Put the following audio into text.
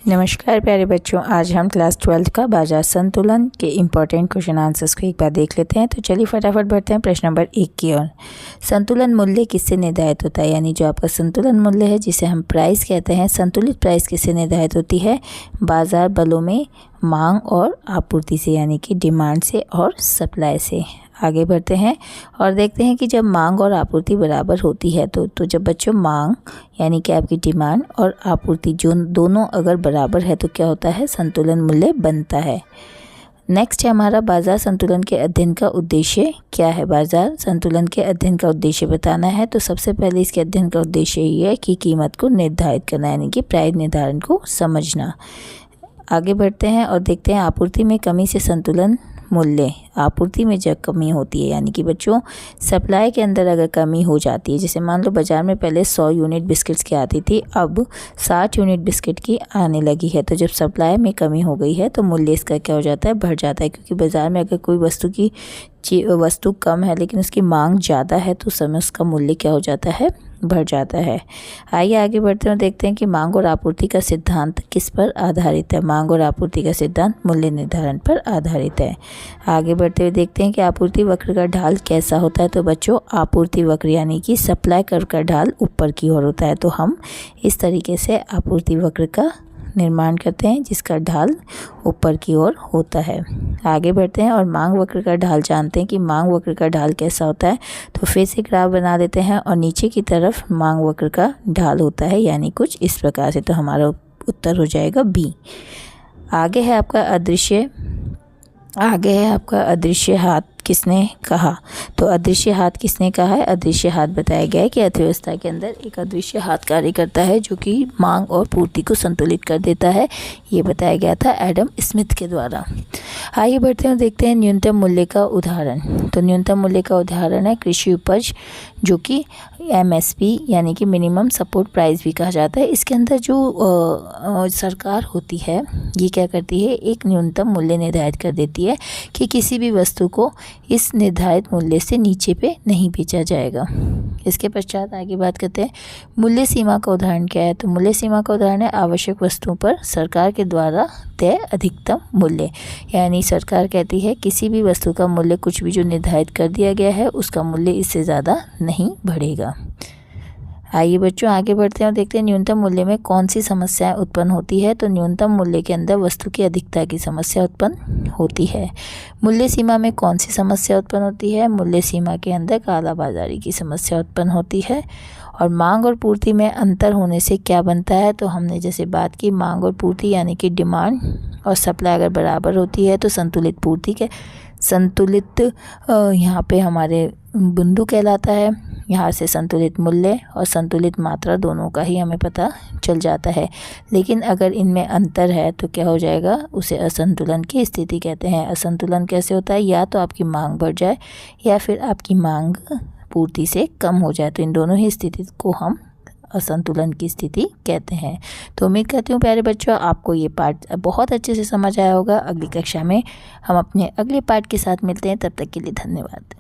नमस्कार प्यारे बच्चों, आज हम क्लास 12 का बाजार संतुलन के इम्पोर्टेंट क्वेश्चन आंसर्स को एक बार देख लेते हैं। तो चलिए फटाफट बढ़ते हैं प्रश्न नंबर 1 की ओर। संतुलन मूल्य किससे निर्धारित होता है? यानी जो आपका संतुलन मूल्य है जिसे हम प्राइस कहते हैं, संतुलित प्राइस किससे निर्धारित होती है? बाजार बलों में मांग और आपूर्ति से, यानी कि डिमांड से और सप्लाई से। आगे बढ़ते हैं और देखते हैं कि जब मांग और आपूर्ति बराबर होती है तो जब बच्चों मांग यानी कि आपकी डिमांड और आपूर्ति जो दोनों अगर बराबर है तो क्या होता है? संतुलन मूल्य बनता है। नेक्स्ट है हमारा बाजार संतुलन के अध्ययन का उद्देश्य क्या है? बाजार संतुलन के अध्ययन का उद्देश्य बताना है। तो सबसे पहले इसके अध्ययन का उद्देश्य ये है कि कीमत को निर्धारित करना, यानी कि प्राइस निर्धारण को समझना। आगे बढ़ते हैं और देखते हैं आपूर्ति में कमी से संतुलन मूल्य। आपूर्ति में जब कमी होती है, यानी कि बच्चों सप्लाई के अंदर अगर कमी हो जाती है, जैसे मान लो बाज़ार में पहले 100 यूनिट बिस्किट्स की आती थी, अब 60 यूनिट बिस्किट की आने लगी है। तो जब सप्लाई में कमी हो गई है तो मूल्य इसका क्या हो जाता है? बढ़ जाता है। क्योंकि बाज़ार में अगर कोई वस्तु कम है लेकिन उसकी मांग ज़्यादा है तो समय उसका मूल्य क्या हो जाता है? बढ़ जाता है। आइए आगे बढ़ते हैं और देखते हैं कि मांग और आपूर्ति का सिद्धांत किस पर आधारित है। मांग और आपूर्ति का सिद्धांत मूल्य निर्धारण पर आधारित है। आगे बढ़ते हुए देखते हैं कि आपूर्ति वक्र का ढाल कैसा होता है। तो बच्चों आपूर्ति वक्र यानी कि सप्लाई कर्व का ढाल ऊपर की ओर होता है। तो हम इस तरीके से आपूर्ति वक्र का निर्माण करते हैं जिसका ढाल ऊपर की ओर होता है। आगे बढ़ते हैं और मांग वक्र का ढाल जानते हैं कि मांग वक्र का ढाल कैसा होता है। तो फिर से ग्राफ बना देते हैं और नीचे की तरफ मांग वक्र का ढाल होता है, यानी कुछ इस प्रकार से। तो हमारा उत्तर हो जाएगा बी। आगे है आपका अदृश्य हाथ किसने कहा? तो अदृश्य हाथ किसने कहा है? अदृश्य हाथ बताया गया है कि अर्थव्यवस्था के अंदर एक अदृश्य हाथ कार्य करता है जो कि मांग और पूर्ति को संतुलित कर देता है। ये बताया गया था एडम स्मिथ के द्वारा। आइए बढ़ते हैं, देखते हैं न्यूनतम मूल्य का उदाहरण। तो न्यूनतम मूल्य का उदाहरण है कृषि उपज, जो कि MSP यानी कि मिनिमम सपोर्ट प्राइस भी कहा जाता है। इसके अंदर जो सरकार होती है ये क्या करती है? एक न्यूनतम मूल्य निर्धारित कर देती है कि किसी भी वस्तु को इस निर्धारित मूल्य से नीचे पे नहीं बेचा जाएगा। इसके पश्चात आगे बात करते हैं मूल्य सीमा का उदाहरण क्या है। तो मूल्य सीमा का उदाहरण है आवश्यक वस्तुओं पर सरकार के द्वारा तय अधिकतम मूल्य। यानी सरकार कहती है किसी भी वस्तु का मूल्य कुछ भी जो निर्धारित कर दिया गया है उसका मूल्य इससे ज़्यादा नहीं बढ़ेगा। आइए बच्चों आगे बढ़ते हैं और देखते हैं न्यूनतम मूल्य में कौन सी समस्याएं उत्पन्न होती है। तो न्यूनतम मूल्य के अंदर वस्तु की अधिकता की समस्या उत्पन्न होती है। मूल्य सीमा में कौन सी समस्या उत्पन्न होती है? मूल्य सीमा के अंदर कालाबाजारी की समस्या उत्पन्न होती है। और मांग और पूर्ति में अंतर होने से क्या बनता है? तो हमने जैसे बात की मांग और पूर्ति यानी कि डिमांड और सप्लाई अगर बराबर होती है तो संतुलित पूर्ति के संतुलित यहाँ पे हमारे बिंदु कहलाता है। यहाँ से संतुलित मूल्य और संतुलित मात्रा दोनों का ही हमें पता चल जाता है। लेकिन अगर इनमें अंतर है तो क्या हो जाएगा? उसे असंतुलन की स्थिति कहते हैं। असंतुलन कैसे होता है? या तो आपकी मांग बढ़ जाए या फिर आपकी मांग पूर्ति से कम हो जाए। तो इन दोनों ही स्थिति को हम असंतुलन की स्थिति कहते हैं। तो उम्मीद करती हूँ प्यारे बच्चों आपको ये पार्ट बहुत अच्छे से समझ आया होगा। अगली कक्षा में हम अपने अगले पार्ट के साथ मिलते हैं। तब तक के लिए धन्यवाद।